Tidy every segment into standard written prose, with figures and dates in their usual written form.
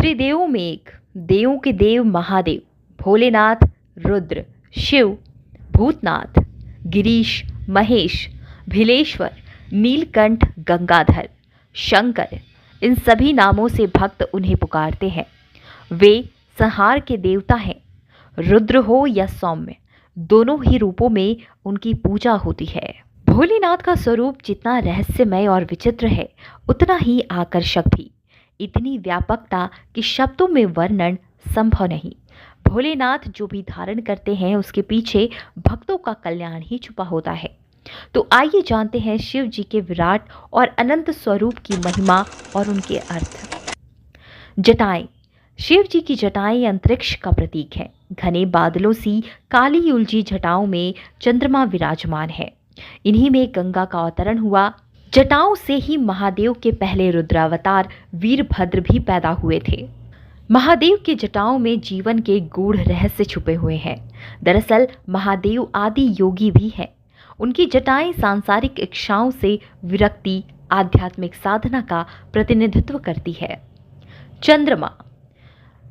त्रिदेवों में एक, देवों के देव महादेव भोलेनाथ, रुद्र, शिव, भूतनाथ, गिरीश, महेश, भिलेश्वर, नीलकंठ, गंगाधर, शंकर, इन सभी नामों से भक्त उन्हें पुकारते हैं। वे संहार के देवता हैं। रुद्र हो या सौम्य, दोनों ही रूपों में उनकी पूजा होती है। भोलेनाथ का स्वरूप जितना रहस्यमय और विचित्र है, उतना ही आकर्षक भी। इतनी व्यापकता कि शब्दों में वर्णन संभव नहीं। भोलेनाथ जो भी धारण करते हैं, उसके पीछे भक्तों का कल्याण ही छुपा होता है। तो आइए जानते हैं शिव जी के विराट और अनंत स्वरूप की महिमा और उनके अर्थ। जटाएं। शिव जी की जटाएं अंतरिक्ष का प्रतीक है। घने बादलों सी काली उलझी जटाओं में चंद्रमा विराजमान है। इन्हीं में गंगा का अवतरण हुआ। जटाओं से ही महादेव के पहले रुद्रावतार वीरभद्र भी पैदा हुए थे। महादेव के जटाओं में जीवन के गूढ़ रहस्य छुपे हुए हैं। दरअसल महादेव आदि योगी भी हैं। उनकी जटाएं सांसारिक इच्छाओं से विरक्ति, आध्यात्मिक साधना का प्रतिनिधित्व करती है। चंद्रमा।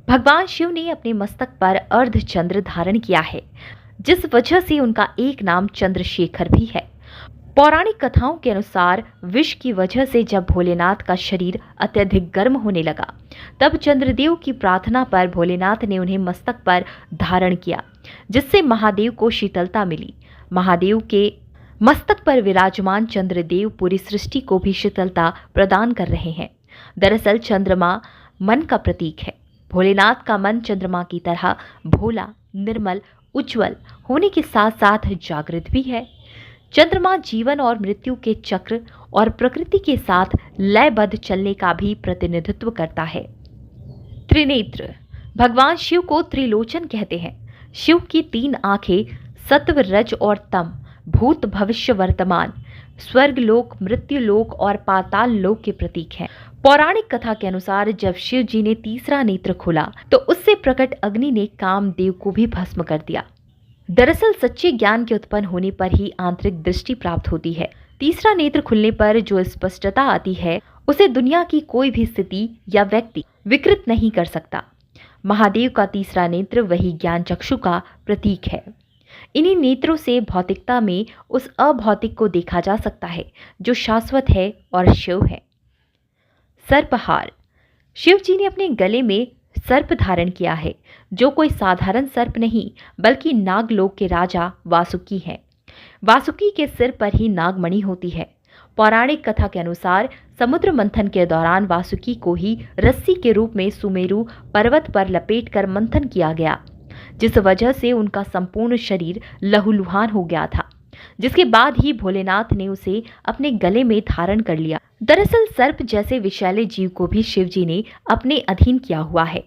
भगवान शिव ने अपने मस्तक पर अर्धचंद्र धारण किया है, जिस वजह से उनका एक नाम चंद्रशेखर भी है। पौराणिक कथाओं के अनुसार विष की वजह से जब भोलेनाथ का शरीर अत्यधिक गर्म होने लगा, तब चंद्रदेव की प्रार्थना पर भोलेनाथ ने उन्हें मस्तक पर धारण किया, जिससे महादेव को शीतलता मिली। महादेव के मस्तक पर विराजमान चंद्रदेव पूरी सृष्टि को भी शीतलता प्रदान कर रहे हैं। दरअसल चंद्रमा मन का प्रतीक है। भोलेनाथ का मन चंद्रमा की तरह भोला, निर्मल, उज्जवल होने के साथ साथ जागृत भी है। चंद्रमा जीवन और मृत्यु के चक्र और प्रकृति के साथ लयबद्ध चलने का भी प्रतिनिधित्व करता है। त्रिनेत्र। भगवान शिव को त्रिलोचन कहते हैं। शिव की 3 आंखें सत्व, रज और तम, भूत, भविष्य, वर्तमान, स्वर्ग लोक, मृत्यु लोक और पाताल लोक के प्रतीक हैं। पौराणिक कथा के अनुसार जब शिव जी ने तीसरा नेत्र खोला, तो उससे प्रकट अग्नि ने कामदेव को भी भस्म कर दिया। दरअसल सच्चे ज्ञान के उत्पन्न होने पर ही आंतरिक दृष्टि प्राप्त होती है। तीसरा नेत्र खुलने पर जो स्पष्टता आती है, उसे दुनिया की कोई भी स्थिति या व्यक्ति विकृत नहीं कर सकता। महादेव का तीसरा नेत्र वही ज्ञान चक्षु का प्रतीक है। इन्हीं नेत्रों से भौतिकता में उस अभौतिक को देखा जा सकता है जो शाश्वत है और शिव है। सर्पहार। शिव जी ने अपने गले में सर्प धारण किया है, जो कोई साधारण सर्प नहीं बल्कि नागलोक के राजा वासुकी हैं। वासुकी के सिर पर ही नागमणि होती है। पौराणिक कथा के अनुसार समुद्र मंथन के दौरान वासुकी को ही रस्सी के रूप में सुमेरु पर्वत पर लपेटकर मंथन किया गया, जिस वजह से उनका संपूर्ण शरीर लहूलुहान हो गया था, जिसके बाद ही भोलेनाथ ने उसे अपने गले में धारण कर लिया। दरअसल सर्प जैसे विषैले जीव को भी शिव जी ने अपने अधीन किया हुआ है।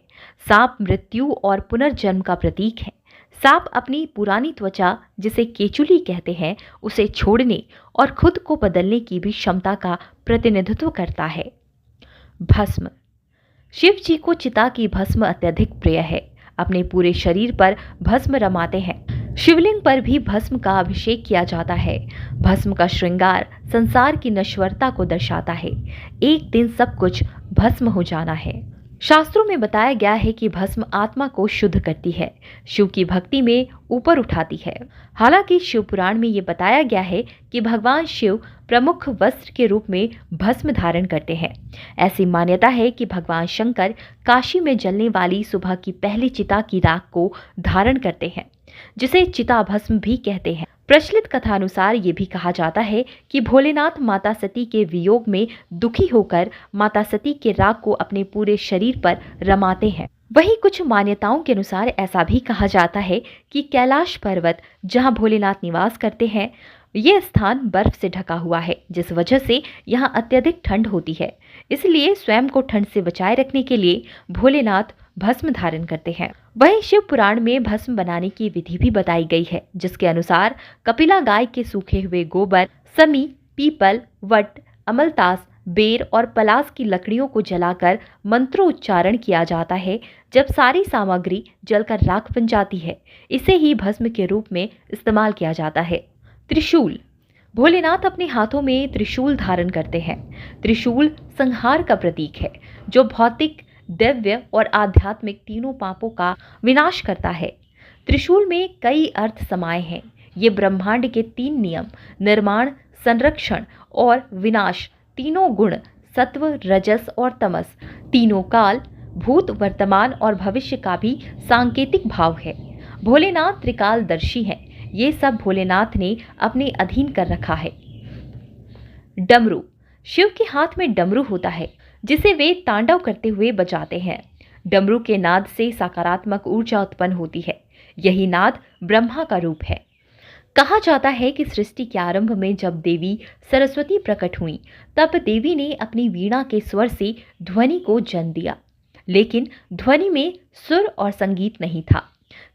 सांप मृत्यु और पुनर्जन्म का प्रतीक है। सांप अपनी पुरानी त्वचा, जिसे केचुली कहते हैं, उसे छोड़ने और खुद को बदलने की भी क्षमता का प्रतिनिधित्व करता है। भस्म। शिव जी को चिता की भस्म अत्यधिक प्रिय है। अपने पूरे शरीर पर भस्म रमाते हैं। शिवलिंग पर भी भस्म का अभिषेक किया जाता है। भस्म का श्रृंगार संसार की नश्वरता को दर्शाता है। एक दिन सब कुछ भस्म हो जाना है। शास्त्रों में बताया गया है कि भस्म आत्मा को शुद्ध करती है, शिव की भक्ति में ऊपर उठाती है। हालांकि शिव पुराण में ये बताया गया है कि भगवान शिव प्रमुख वस्त्र के रूप में भस्म धारण करते हैं। ऐसी मान्यता है कि भगवान शंकर काशी में जलने वाली सुबह की पहली चिता की राख को धारण करते हैं, जिसे चिता भस्म भी कहते हैं। प्रचलित कथा अनुसार ये भी कहा जाता है कि भोलेनाथ माता सती के वियोग में दुखी होकर माता सती के राख को अपने पूरे शरीर पर रमाते हैं। वहीं कुछ मान्यताओं के अनुसार ऐसा भी कहा जाता है कि कैलाश पर्वत, जहां भोलेनाथ निवास करते हैं, ये स्थान बर्फ से ढका हुआ है, जिस वजह से यहाँ अत्यधिक ठंड होती है। इसलिए स्वयं को ठंड से बचाए रखने के लिए भोलेनाथ भस्म धारण करते हैं। वहीं शिव पुराण में भस्म बनाने की विधि भी बताई गई है, जिसके अनुसार कपिला गाय के सूखे हुए गोबर, समी, पीपल, वट, अमलतास, बेर और पलास की लकड़ियों को जलाकर मंत्रोच्चारण किया जाता है। जब सारी सामग्री जलकर राख बन जाती है, इसे ही भस्म के रूप में इस्तेमाल किया जाता है। त्रिशूल। भोलेनाथ अपने हाथों में त्रिशूल धारण करते हैं। त्रिशूल संहार का प्रतीक है, जो भौतिक दिव्य और आध्यात्मिक तीनों पापों का विनाश करता है। त्रिशूल में कई अर्थ समाये हैं। ये ब्रह्मांड के 3 नियम, निर्माण, संरक्षण और विनाश, तीनों गुण, सत्व, रजस और तमस, तीनों काल, भूत, वर्तमान और भविष्य का भी सांकेतिक भाव है। भोलेनाथ त्रिकालदर्शी हैं। ये सब भोलेनाथ ने अपने अधीन कर रखा है। डमरू। शिव के हाथ में डमरू होता है, जिसे वे तांडव करते हुए बजाते हैं। डमरू के नाद से सकारात्मक ऊर्जा उत्पन्न होती है। यही नाद ब्रह्मा का रूप है। कहा जाता है कि सृष्टि के आरंभ में जब देवी सरस्वती प्रकट हुई, तब देवी ने अपनी वीणा के स्वर से ध्वनि को जन्म दिया, लेकिन ध्वनि में सुर और संगीत नहीं था।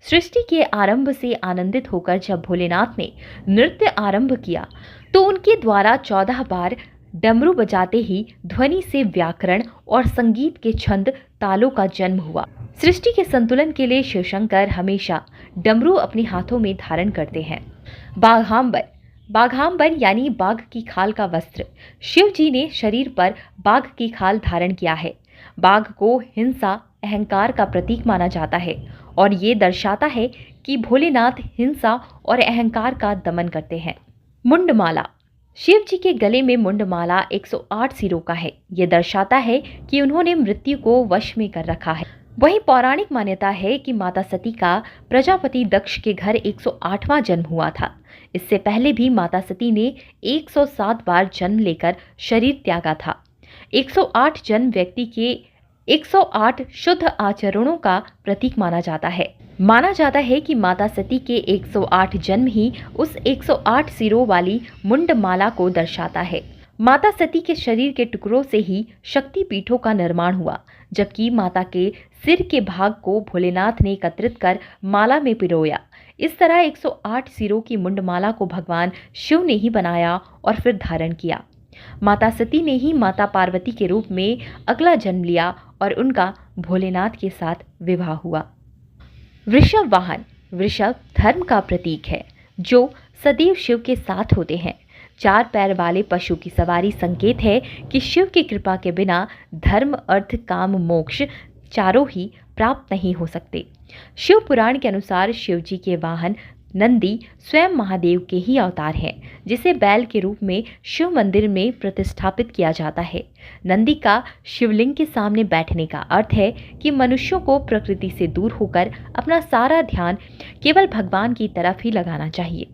सृष्टि के आरंभ से आनंदित होकर जब भोलेनाथ ने नृत्य आरंभ किया, तो उनके द्वारा 14 बार डमरू बजाते ही ध्वनि से व्याकरण और संगीत के छंद तालों का जन्म हुआ। सृष्टि के संतुलन के लिए शिवशंकर हमेशा डमरू अपने हाथों में धारण करते हैं। बाघांबर। बाघांबर यानी बाघ की खाल का वस्त्र। शिव जी ने शरीर पर बाघ की खाल धारण किया है। बाघ को हिंसा, अहंकार का प्रतीक माना जाता है और ये दर्शाता है कि भोलेनाथ हिंसा और अहंकार का दमन करते हैं। मुंडमाला। शिव जी के गले में मुंडमाला 108 सिरों का है। ये दर्शाता है कि उन्होंने मृत्यु को वश में कर रखा है। वहीं पौराणिक मान्यता है कि माता सती का प्रजापति दक्ष के घर 108वां जन्म हुआ था। इससे पहले भी माता सती ने 107 बार जन्म लेकर शरीर त्यागा था। 108 जन्म व्यक्ति के 108 शुद्ध आचरणों का प्रतीक माना जाता है। माना जाता है कि माता सती के 108 जन्म ही उस 108 सिरों वाली मुंडमाला को दर्शाता है। माता सती के शरीर के टुकड़ों से ही शक्ति पीठों का निर्माण हुआ, जबकि माता के सिर के भाग को भोलेनाथ ने एकत्रित कर माला में पिरोया। इस तरह 108 सिरों की मुंडमाला को भगवान शिव ने ही बनाया और फिर धारण किया। माता सती ने ही माता पार्वती के रूप में अगला जन्म लिया और उनका भोलेनाथ के साथ विवाह हुआ। वृषभ वाहन। वृषभ धर्म का प्रतीक है, जो सदैव शिव के साथ होते हैं। 4 पैर वाले पशु की सवारी संकेत है कि शिव की कृपा के बिना धर्म, अर्थ, काम, मोक्ष चारों ही प्राप्त नहीं हो सकते। शिव पुराण के अनुसार शिव जी के वाहन नंदी स्वयं महादेव के ही अवतार हैं, जिसे बैल के रूप में शिव मंदिर में प्रतिष्ठापित किया जाता है। नंदी का शिवलिंग के सामने बैठने का अर्थ है कि मनुष्यों को प्रकृति से दूर होकर अपना सारा ध्यान केवल भगवान की तरफ ही लगाना चाहिए।